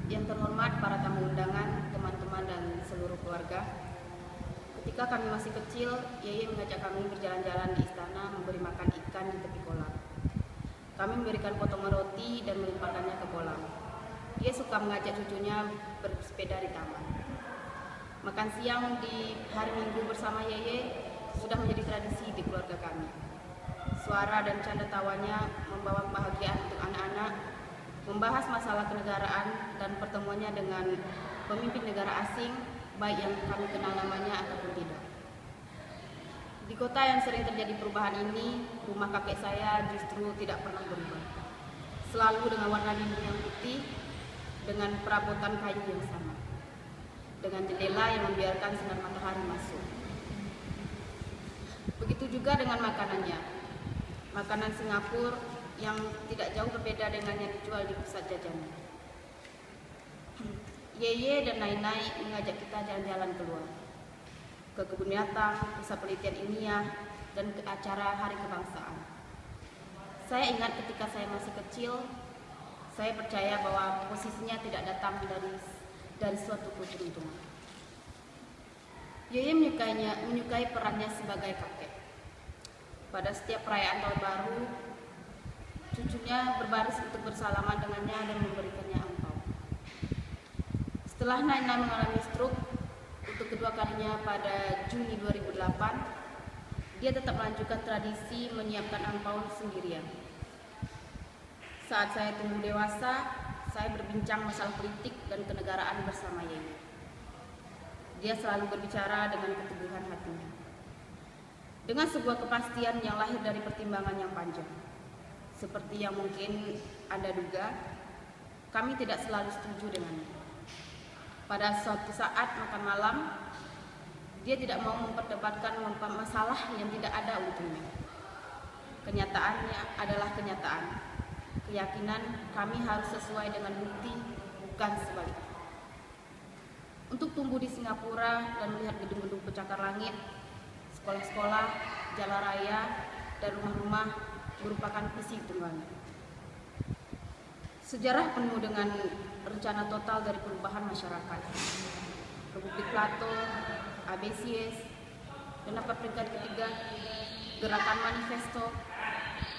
Yang terhormat para tamu undangan, teman-teman dan seluruh keluarga. Ketika kami masih kecil, Yeye mengajak kami berjalan-jalan di istana memberi makan ikan di tepi kolam. Kami memberikan potongan roti dan melimpahkannya ke kolam. Dia suka mengajak cucunya bersepeda di taman. Makan siang di hari Minggu bersama Yeye sudah menjadi tradisi di keluarga kami. Suara dan canda tawanya membawa kebahagiaan untuk anak-anak, membahas masalah kenegaraan dan pertemuannya dengan pemimpin negara asing, baik yang kami kenal namanya ataupun tidak. Di kota yang sering terjadi perubahan ini, rumah kakek saya justru tidak pernah berubah. Selalu dengan warna dinding yang putih, dengan perabotan kayu yang sama, dengan jendela yang membiarkan sinar matahari masuk. Begitu juga dengan makanannya. Makanan Singapura yang tidak jauh berbeda dengan yang dijual di pusat jajanan. Yeye dan Nai mengajak kita jalan-jalan keluar, ke kebun binatang, pusat penelitian ilmiah, dan ke acara hari kebangsaan. Saya ingat ketika saya masih kecil, saya percaya bahwa posisinya tidak datang dari suatu keberuntungan. Yeye menyukai perannya sebagai kakek. Pada setiap perayaan tahun baru, cucunya berbaris untuk bersalaman dengannya dan memberikannya angpau. Setelah Nai mengalami stroke untuk kedua kalinya pada Juni 2008, dia tetap melanjutkan tradisi menyiapkan angpau sendirian. Saat saya tumbuh dewasa, saya berbincang masalah politik dan kenegaraan bersama Yeye. Dia selalu berbicara dengan keteguhan hatinya, dengan sebuah kepastian yang lahir dari pertimbangan yang panjang. Seperti yang mungkin Anda duga, kami tidak selalu setuju dengannya. Pada suatu saat makan malam, dia tidak mau memperdebatkan masalah yang tidak ada untungnya. Kenyataannya adalah kenyataan. Keyakinan kami harus sesuai dengan bukti, bukan sebaliknya. Untuk tumbuh di Singapura dan melihat gedung-gedung pencakar langit, sekolah-sekolah, jalan raya, dan rumah-rumah merupakan visi tunggalnya. Sejarah penuh dengan rencana total dari perubahan masyarakat. Republik Plato, ABCS, dan dapat peringkat ketiga, Gerakan Manifesto.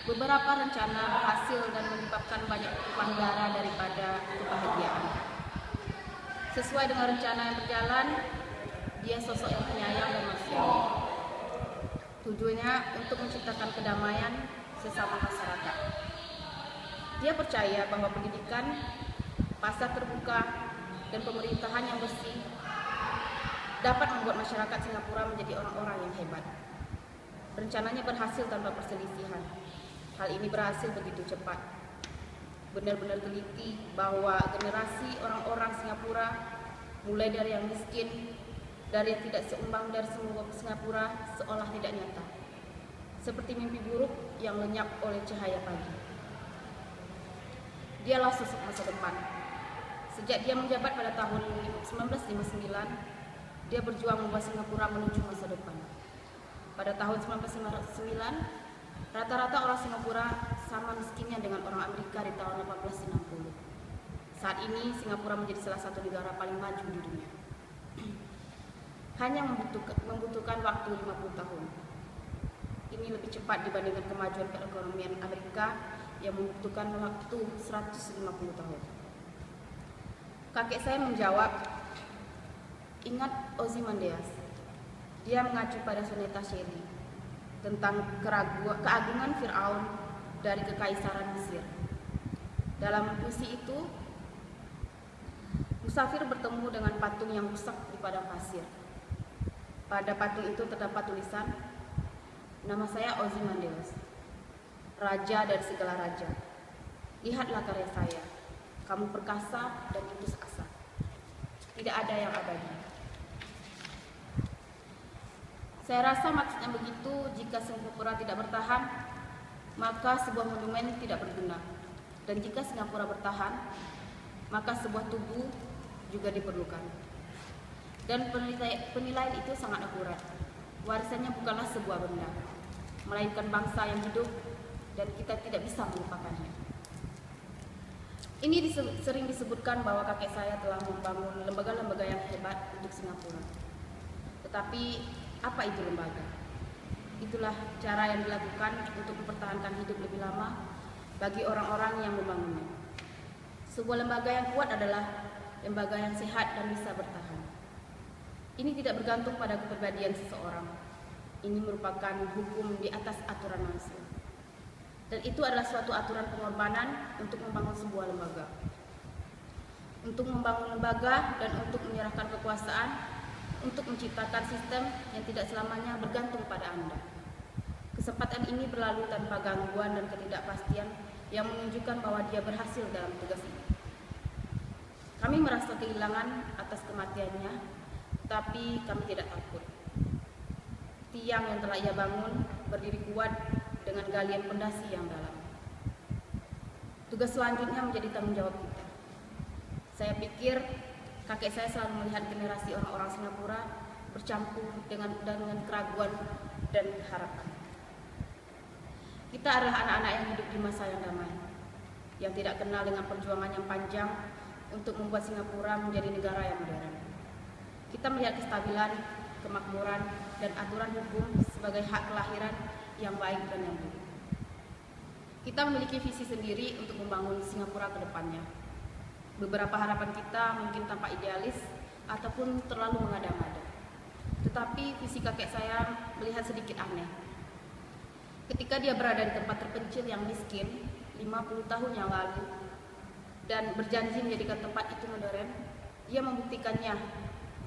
Beberapa rencana berhasil dan menyebabkan banyak tumpahan darah daripada kebahagiaan. Sesuai dengan rencana yang berjalan, dia sosok yang penyayang dan manusiawi. Tujuannya untuk menciptakan kedamaian sesama masyarakat. Dia percaya bahwa pendidikan, pasar terbuka, dan pemerintahan yang bersih dapat membuat masyarakat Singapura menjadi orang-orang yang hebat. Rencananya berhasil tanpa perselisihan. Hal ini berhasil begitu cepat. Benar-benar teliti bahwa generasi orang-orang Singapura, mulai dari yang miskin, dari yang tidak seimbang dari semua Singapura, seolah tidak nyata. Seperti mimpi buruk yang lenyap oleh cahaya pagi. Dialah sosok masa depan. Sejak dia menjabat pada tahun 1959, dia berjuang membawa Singapura menuju masa depan. Pada tahun 1959, rata-rata orang Singapura sama miskinnya dengan orang Amerika di tahun 1860. Saat ini Singapura menjadi salah satu negara paling maju di dunia. Hanya membutuhkan waktu 50 tahun. Ini lebih cepat dibandingkan kemajuan perekonomian Amerika yang membutuhkan waktu 150 tahun. Kakek saya menjawab, ingat Ozymandias. Dia mengacu pada soneta Shelley tentang keagungan Fir'aun dari kekaisaran Mesir. Dalam puisi itu, musafir bertemu dengan patung yang rusak di padang pasir. Pada patung itu terdapat tulisan, nama saya Ozymandias, raja dari segala raja. Lihatlah karya saya, kamu perkasa dan putus asa. Tidak ada yang abadi. Saya rasa maksudnya begitu, jika Singapura tidak bertahan, maka sebuah monumen tidak berguna. Dan jika Singapura bertahan, maka sebuah tubuh juga diperlukan. Dan penilaian itu sangat akurat. Warisannya bukanlah sebuah benda, melainkan bangsa yang hidup, dan kita tidak bisa melupakannya. Sering disebutkan bahwa kakek saya telah membangun lembaga-lembaga yang hebat untuk Singapura. Tetapi apa itu lembaga? Itulah cara yang dilakukan untuk mempertahankan hidup lebih lama bagi orang-orang yang membangunnya. Sebuah lembaga yang kuat adalah lembaga yang sehat dan bisa bertahan. Ini tidak bergantung pada kepribadian seseorang. Ini merupakan hukum di atas aturan manusia. Dan itu adalah suatu aturan pengorbanan untuk membangun sebuah lembaga. Untuk membangun lembaga dan untuk menyerahkan kekuasaan, untuk menciptakan sistem yang tidak selamanya bergantung pada Anda. Kesempatan ini berlalu tanpa gangguan dan ketidakpastian yang menunjukkan bahwa dia berhasil dalam tugas ini. Kami merasa kehilangan atas kematiannya, tapi kami tidak takut. Tiang yang telah ia bangun berdiri kuat dengan galian pondasi yang dalam. Tugas selanjutnya menjadi tanggung jawab kita. Saya pikir kakek saya selalu melihat generasi orang-orang Singapura bercampur dengan keraguan dan harapan. Kita adalah anak-anak yang hidup di masa yang damai, yang tidak kenal dengan perjuangan yang panjang untuk membuat Singapura menjadi negara yang modern. Kita melihat kestabilan, kemakmuran, dan aturan hukum sebagai hak kelahiran yang baik dan yang buruk. Kita memiliki visi sendiri untuk membangun Singapura ke depannya. Beberapa harapan kita mungkin tampak idealis ataupun terlalu mengada-ngada. Tetapi visi kakek saya melihat sedikit aneh. Ketika dia berada di tempat terpencil yang miskin 50 tahun yang lalu dan berjanji menjadikan tempat itu modern, ia membuktikannya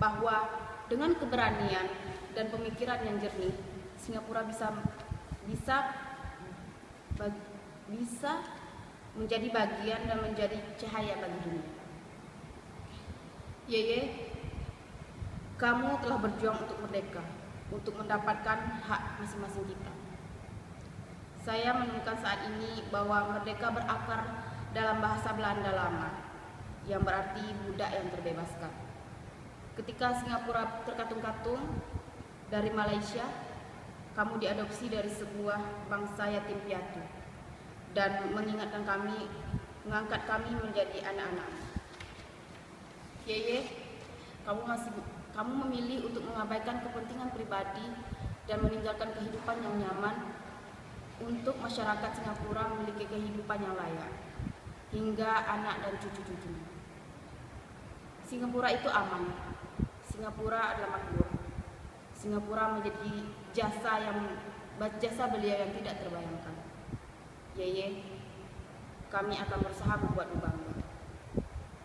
bahwa dengan keberanian dan pemikiran yang jernih, Singapura bisa menjadi bagian dan menjadi cahaya bagi dunia. Yeye, kamu telah berjuang untuk merdeka, untuk mendapatkan hak masing-masing kita. Saya menemukan saat ini bahwa merdeka berakar dalam bahasa Belanda lama, yang berarti budak yang terbebaskan. Ketika Singapura terkatung-katung dari Malaysia, kamu diadopsi dari sebuah bangsa yatim piatu dan mengangkat kami menjadi anak-anak. Yeye, kamu memilih untuk mengabaikan kepentingan pribadi dan meninggalkan kehidupan yang nyaman untuk masyarakat Singapura memiliki kehidupan yang layak hingga anak dan cucu-cucunya. Singapura itu aman. Singapura adalah makmur. Singapura menjadi jasa beliau yang tidak terbayangkan. Yeye, kami akan berusaha membuatmu bangga.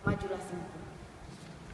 Majulah Singapura.